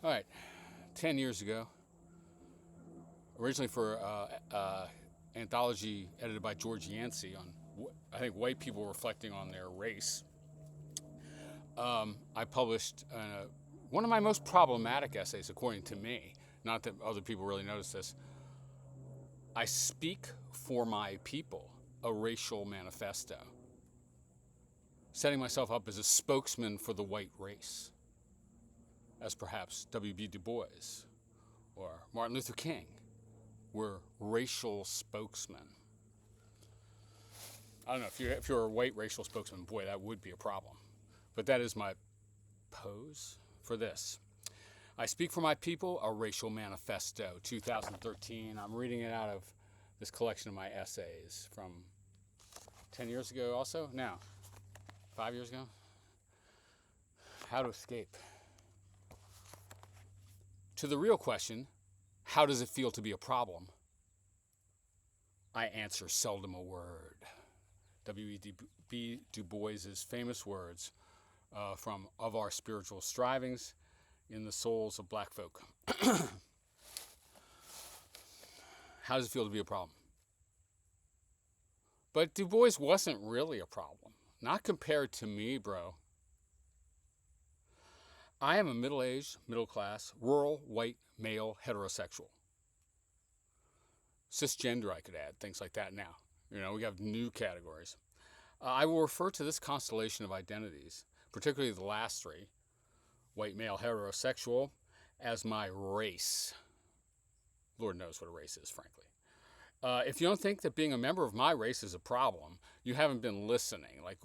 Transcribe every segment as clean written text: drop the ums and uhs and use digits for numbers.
All right, 10 years ago, originally for anthology edited by George Yancy on, I think, white people reflecting on their race, I published one of my most problematic essays, according to me. Not that other people really notice this. I Speak for My People, a Racial Manifesto, setting myself up as a spokesman for the white race, as perhaps W.B. Du Bois or Martin Luther King were racial spokesmen. I don't know, if you're a white racial spokesman, boy, that would be a problem. But that is my pose for this. I Speak for My People, a Racial Manifesto, 2013. I'm reading it out of this collection of my essays from 10 years ago also? No, 5 years ago? How to escape. To the real question, how does it feel to be a problem? I answer seldom a word. W.E.B. Du Bois's famous words from Of Our Spiritual Strivings in the Souls of Black Folk. How does it feel to be a problem? But Du Bois wasn't really a problem. Not compared to me, bro. I am a middle-aged, middle-class, rural, white, male, heterosexual. Cisgender, I could add, things like that now. You know, we have new categories. I will refer to this constellation of identities, particularly the last three, white, male, heterosexual, as my race. Lord knows what a race is, frankly. If you don't think that being a member of my race is a problem, you haven't been listening. Like,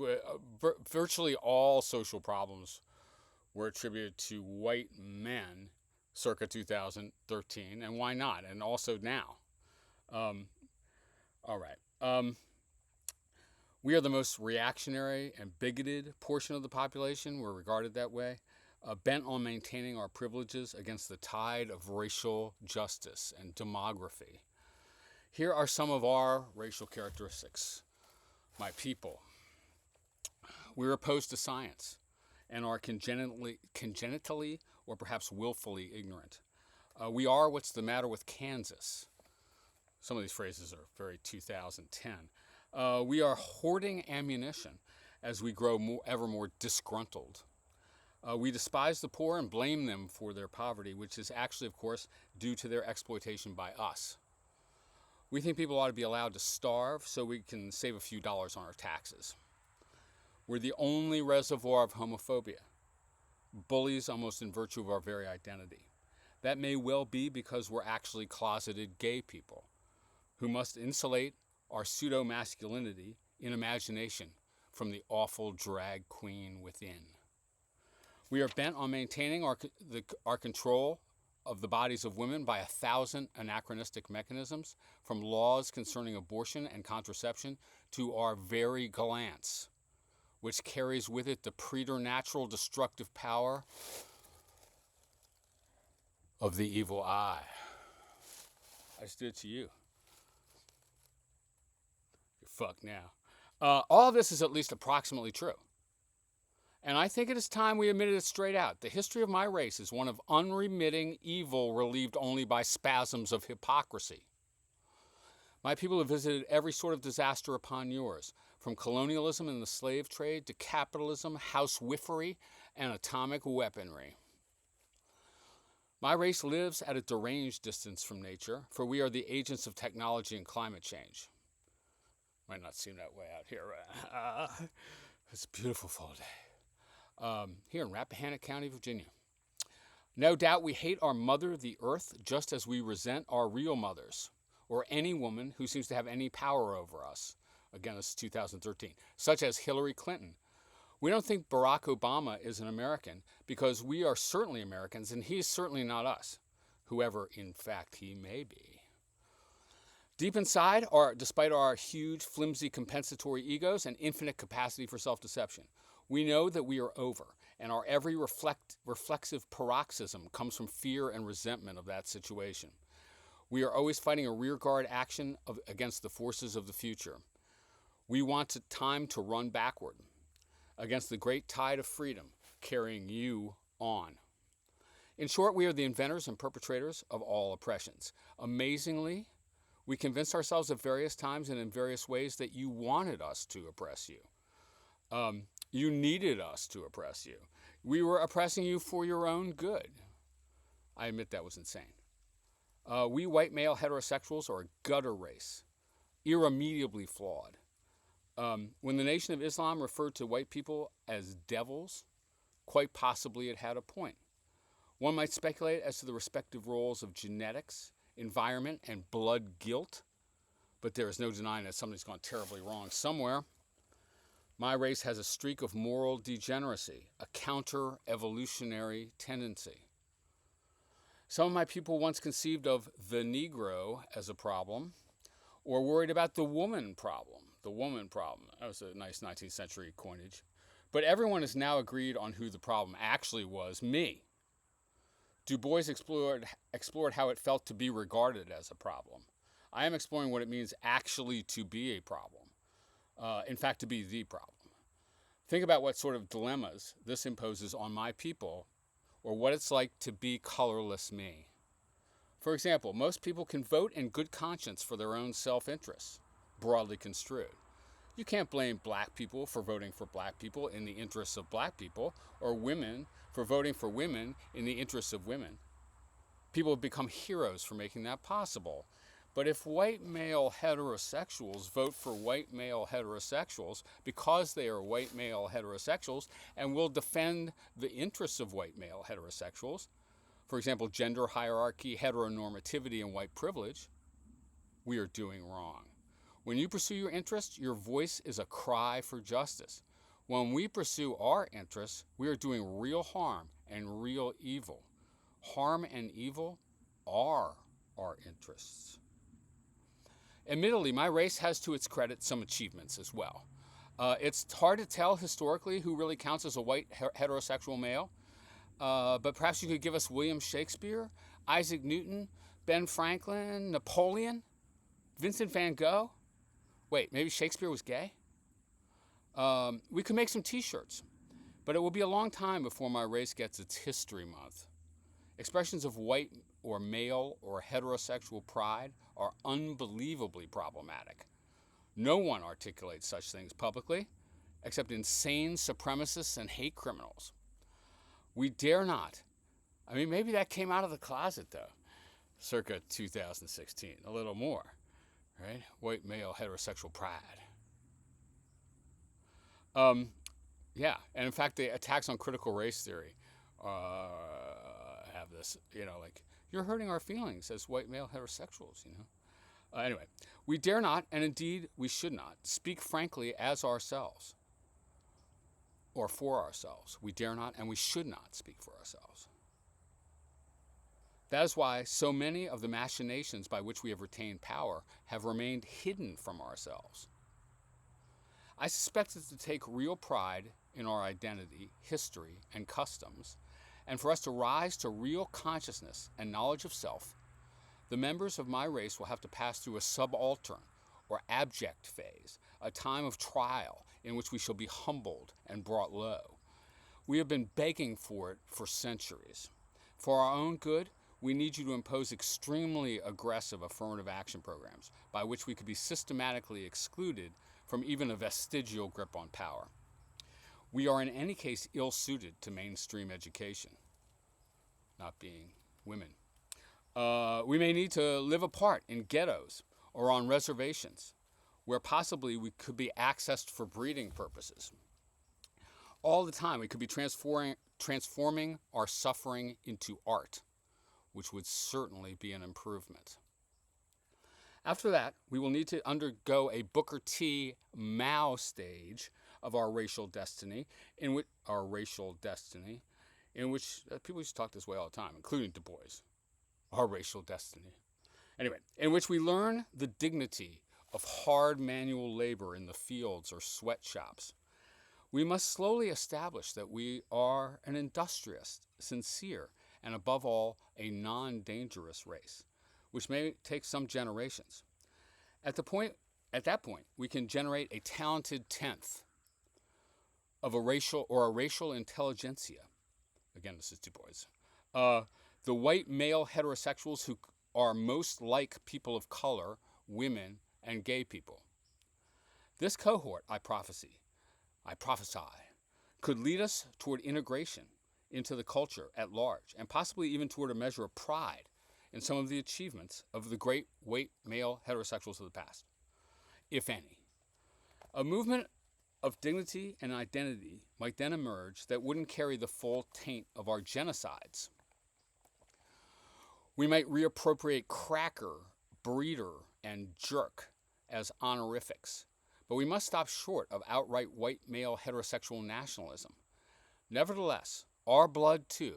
virtually all social problems were attributed to white men circa 2013, and why not? And also now. All right. We are the most reactionary and bigoted portion of the population. We're regarded that way, bent on maintaining our privileges against the tide of racial justice and demography. Here are some of our racial characteristics. My people. We're opposed to science and are congenitally or perhaps willfully ignorant. We are what's the matter with Kansas. Some of these phrases are very 2010. We are hoarding ammunition as we grow ever more disgruntled. We despise the poor and blame them for their poverty, which is actually, of course, due to their exploitation by us. We think people ought to be allowed to starve so we can save a few dollars on our taxes. We're the only reservoir of homophobia, bullies almost in virtue of our very identity. That may well be because we're actually closeted gay people who must insulate our pseudo-masculinity in imagination from the awful drag queen within. We are bent on maintaining our control of the bodies of women by 1,000 anachronistic mechanisms, from laws concerning abortion and contraception to our very glance, which carries with it the preternatural destructive power of the evil eye. I just did it to you. You're fucked now. All of this is at least approximately true. And I think it is time we admitted it straight out. The history of my race is one of unremitting evil relieved only by spasms of hypocrisy. My people have visited every sort of disaster upon yours, from colonialism and the slave trade to capitalism, housewifery, and atomic weaponry. My race lives at a deranged distance from nature, for we are the agents of technology and climate change. Might not seem that way out here. It's a beautiful fall day. Here in Rappahannock County, Virginia. No doubt we hate our mother, the earth, just as we resent our real mothers, or any woman who seems to have any power over us. Again, this is 2013, such as Hillary Clinton. We don't think Barack Obama is an American because we are certainly Americans and he's certainly not us, whoever in fact he may be. Deep inside, despite our huge, flimsy compensatory egos and infinite capacity for self-deception, we know that we are over, and our every reflexive paroxysm comes from fear and resentment of that situation. We are always fighting a rearguard action against the forces of the future. We want time to run backward against the great tide of freedom carrying you on. In short, we are the inventors and perpetrators of all oppressions. Amazingly, we convinced ourselves at various times and in various ways that you wanted us to oppress you. You needed us to oppress you. We were oppressing you for your own good. I admit that was insane. We white male heterosexuals are a gutter race, irremediably flawed. When the Nation of Islam referred to white people as devils, quite possibly it had a point. One might speculate as to the respective roles of genetics, environment, and blood guilt, but there is no denying that something's gone terribly wrong somewhere. My race has a streak of moral degeneracy, a counter-evolutionary tendency. Some of my people once conceived of the Negro as a problem, or worried about the woman problem. The woman problem. That was a nice 19th century coinage. But everyone has now agreed on who the problem actually was: me. Du Bois explored how it felt to be regarded as a problem. I am exploring what it means actually to be a problem. In fact, to be the problem. Think about what sort of dilemmas this imposes on my people, or what it's like to be colorless me. For example, most people can vote in good conscience for their own self-interests, broadly construed. You can't blame black people for voting for black people in the interests of black people, or women for voting for women in the interests of women. People have become heroes for making that possible. But if white male heterosexuals vote for white male heterosexuals because they are white male heterosexuals and will defend the interests of white male heterosexuals, for example, gender hierarchy, heteronormativity, and white privilege, we are doing wrong. When you pursue your interests, your voice is a cry for justice. When we pursue our interests, we are doing real harm and real evil. Harm and evil are our interests. Admittedly, my race has to its credit some achievements as well. It's hard to tell historically who really counts as a white heterosexual male, but perhaps you could give us William Shakespeare, Isaac Newton, Ben Franklin, Napoleon, Vincent van Gogh. Wait, maybe Shakespeare was gay? We could make some t-shirts, but it will be a long time before my race gets its History Month. Expressions of white or male or heterosexual pride are unbelievably problematic. No one articulates such things publicly, except insane supremacists and hate criminals. We dare not. I mean, maybe that came out of the closet, though, circa 2016, a little more, right? White male heterosexual pride. Yeah, and in fact, the attacks on critical race theory have this, like, you're hurting our feelings as white male heterosexuals, Anyway, we dare not, and indeed we should not, speak frankly as ourselves or for ourselves. We dare not, and we should not speak for ourselves. That is why so many of the machinations by which we have retained power have remained hidden from ourselves. I suspect it to take real pride in our identity, history, and customs, and for us to rise to real consciousness and knowledge of self, the members of my race will have to pass through a subaltern or abject phase, a time of trial in which we shall be humbled and brought low. We have been begging for it for centuries. For our own good, we need you to impose extremely aggressive affirmative action programs by which we could be systematically excluded from even a vestigial grip on power. We are in any case ill-suited to mainstream education, not being women. We may need to live apart in ghettos or on reservations, where possibly we could be accessed for breeding purposes. All the time, we could be transforming our suffering into art, which would certainly be an improvement. After that, we will need to undergo a Booker T. Mao stage of our racial destiny, in which people used to talk this way all the time, including Du Bois. Our racial destiny. Anyway, in which we learn the dignity of hard manual labor in the fields or sweatshops. We must slowly establish that we are an industrious, sincere, and above all, a non-dangerous race, which may take some generations. At that point, we can generate a talented tenth of a racial intelligentsia. Again, this is Du Bois. Uh, the white male heterosexuals who are most like people of color, women, and gay people. This cohort, I prophesy, could lead us toward integration into the culture at large, and possibly even toward a measure of pride in some of the achievements of the great white male heterosexuals of the past, if any. A movement of dignity and identity might then emerge that wouldn't carry the full taint of our genocides. We might reappropriate cracker, breeder, and jerk as honorifics, but we must stop short of outright white male heterosexual nationalism. Nevertheless, our blood too,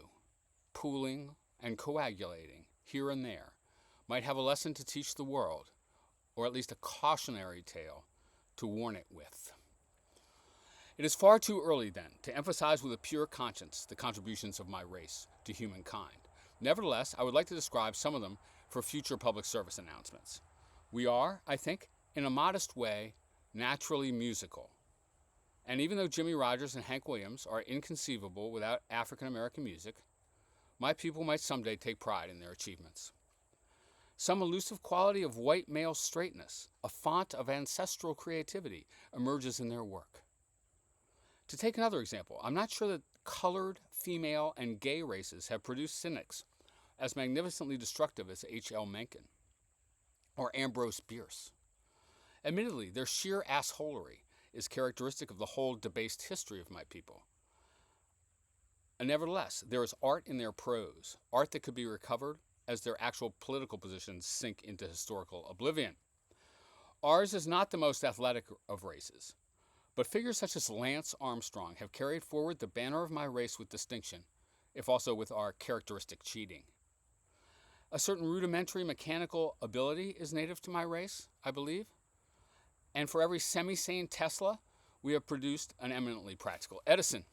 pooling and coagulating here and there, might have a lesson to teach the world, or at least a cautionary tale to warn it with. It is far too early, then, to emphasize with a pure conscience the contributions of my race to humankind. Nevertheless, I would like to describe some of them for future public service announcements. We are, I think, in a modest way, naturally musical. And even though Jimmy Rogers and Hank Williams are inconceivable without African American music, my people might someday take pride in their achievements. Some elusive quality of white male straightness, a font of ancestral creativity, emerges in their work. To take another example, I'm not sure that colored, female, and gay races have produced cynics as magnificently destructive as H.L. Mencken or Ambrose Bierce. Admittedly, their sheer assholery is characteristic of the whole debased history of my people. And nevertheless, there is art in their prose, art that could be recovered as their actual political positions sink into historical oblivion. Ours is not the most athletic of races, but figures such as Lance Armstrong have carried forward the banner of my race with distinction, if also with our characteristic cheating. A certain rudimentary mechanical ability is native to my race, I believe, and for every semi-sane Tesla, we have produced an eminently practical Edison.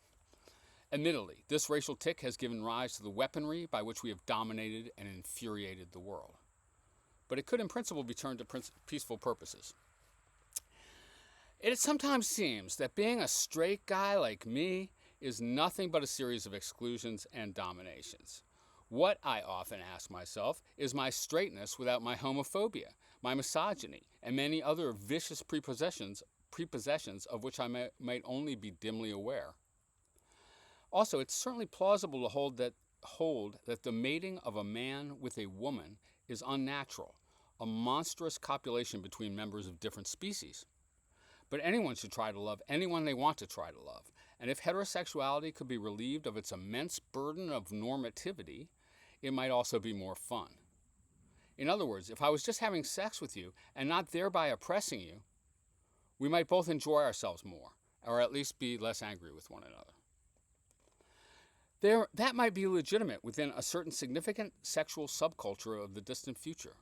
Admittedly, this racial tick has given rise to the weaponry by which we have dominated and infuriated the world. But it could in principle be turned to peaceful purposes. It sometimes seems that being a straight guy like me is nothing but a series of exclusions and dominations. What, I often ask myself, is my straightness without my homophobia, my misogyny, and many other vicious prepossessions of which I might only be dimly aware. Also, it's certainly plausible to hold that the mating of a man with a woman is unnatural, a monstrous copulation between members of different species. But anyone should try to love anyone they want to try to love, and if heterosexuality could be relieved of its immense burden of normativity, it might also be more fun. In other words, if I was just having sex with you and not thereby oppressing you, we might both enjoy ourselves more, or at least be less angry with one another. That might be legitimate within a certain significant sexual subculture of the distant future,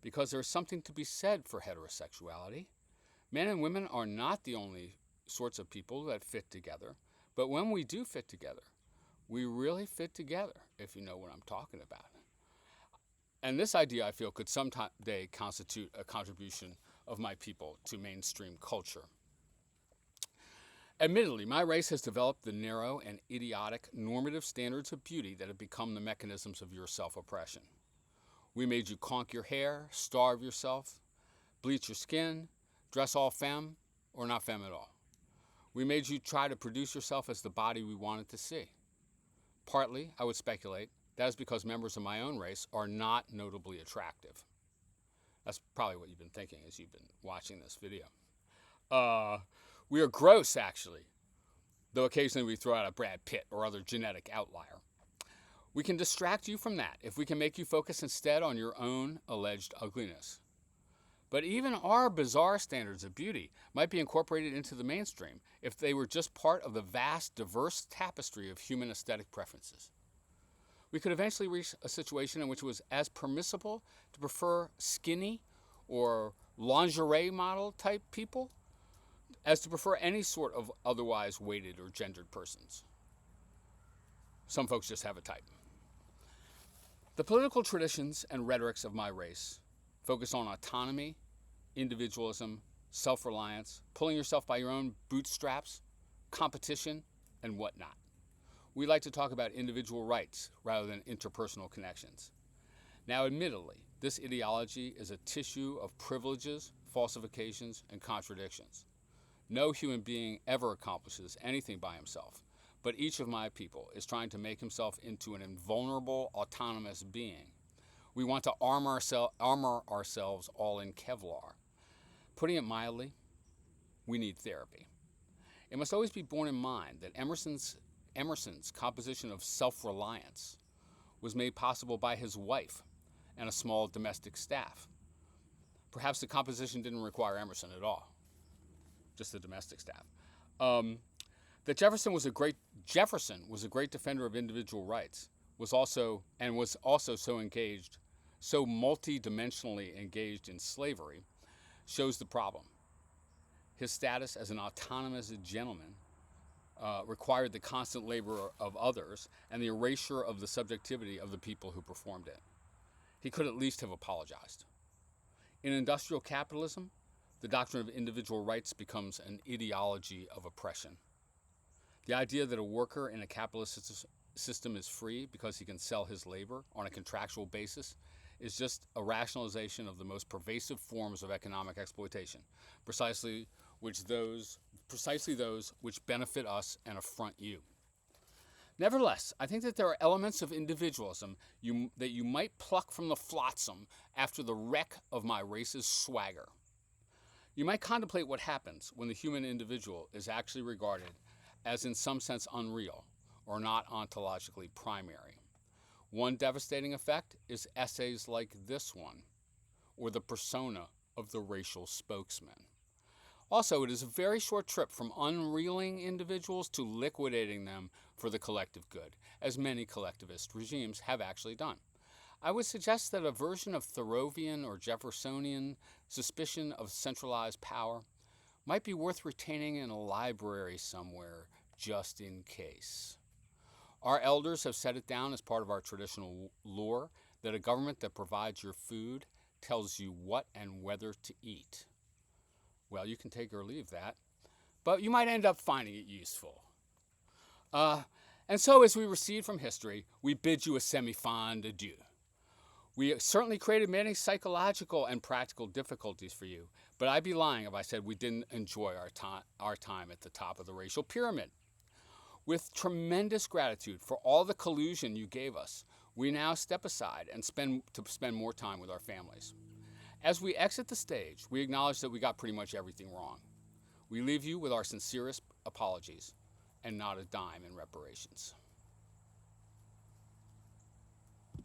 because there is something to be said for heterosexuality. Men and women are not the only sorts of people that fit together, but when we do fit together, we really fit together, if you know what I'm talking about. And this idea, I feel, could someday constitute a contribution of my people to mainstream culture. Admittedly, my race has developed the narrow and idiotic normative standards of beauty that have become the mechanisms of your self-oppression. We made you conk your hair, starve yourself, bleach your skin, dress all femme, or not femme at all. We made you try to produce yourself as the body we wanted to see. Partly, I would speculate, that is because members of my own race are not notably attractive. That's probably what you've been thinking as you've been watching this video. We are gross, actually, though occasionally we throw out a Brad Pitt or other genetic outlier. We can distract you from that if we can make you focus instead on your own alleged ugliness. But even our bizarre standards of beauty might be incorporated into the mainstream if they were just part of the vast, diverse tapestry of human aesthetic preferences. We could eventually reach a situation in which it was as permissible to prefer skinny or lingerie model type people as to prefer any sort of otherwise weighted or gendered persons. Some folks just have a type. The political traditions and rhetorics of my race focus on autonomy, individualism, self-reliance, pulling yourself by your own bootstraps, competition, and whatnot. We like to talk about individual rights rather than interpersonal connections. Now, admittedly, this ideology is a tissue of privileges, falsifications, and contradictions. No human being ever accomplishes anything by himself, but each of my people is trying to make himself into an invulnerable, autonomous being. We want to armor ourselves all in Kevlar. Putting it mildly, we need therapy. It must always be borne in mind that Emerson's composition of self-reliance was made possible by his wife and a small domestic staff. Perhaps the composition didn't require Emerson at all, just the domestic staff. That Jefferson was a great defender of individual rights, was also so multi-dimensionally engaged in slavery, shows the problem. His status as an autonomous gentleman required the constant labor of others and the erasure of the subjectivity of the people who performed it. He could at least have apologized. In industrial capitalism, the doctrine of individual rights becomes an ideology of oppression. The idea that a worker in a capitalist system is free because he can sell his labor on a contractual basis is just a rationalization of the most pervasive forms of economic exploitation, precisely those which benefit us and affront you. Nevertheless, I think that there are elements of individualism that you might pluck from the flotsam after the wreck of my race's swagger. You might contemplate what happens when the human individual is actually regarded as in some sense unreal or not ontologically primary. One devastating effect is essays like this one, or the persona of the racial spokesman. Also, it is a very short trip from unreeling individuals to liquidating them for the collective good, as many collectivist regimes have actually done. I would suggest that a version of Thoreauvian or Jeffersonian suspicion of centralized power might be worth retaining in a library somewhere, just in case. Our elders have set it down as part of our traditional lore that a government that provides your food tells you what and whether to eat. Well, you can take or leave that, but you might end up finding it useful. And so as we recede from history, we bid you a semi-fond adieu. We certainly created many psychological and practical difficulties for you, but I'd be lying if I said we didn't enjoy our time at the top of the racial pyramid. With tremendous gratitude for all the collusion you gave us, we now step aside and spend more time with our families. As we exit the stage, we acknowledge that we got pretty much everything wrong. We leave you with our sincerest apologies and not a dime in reparations.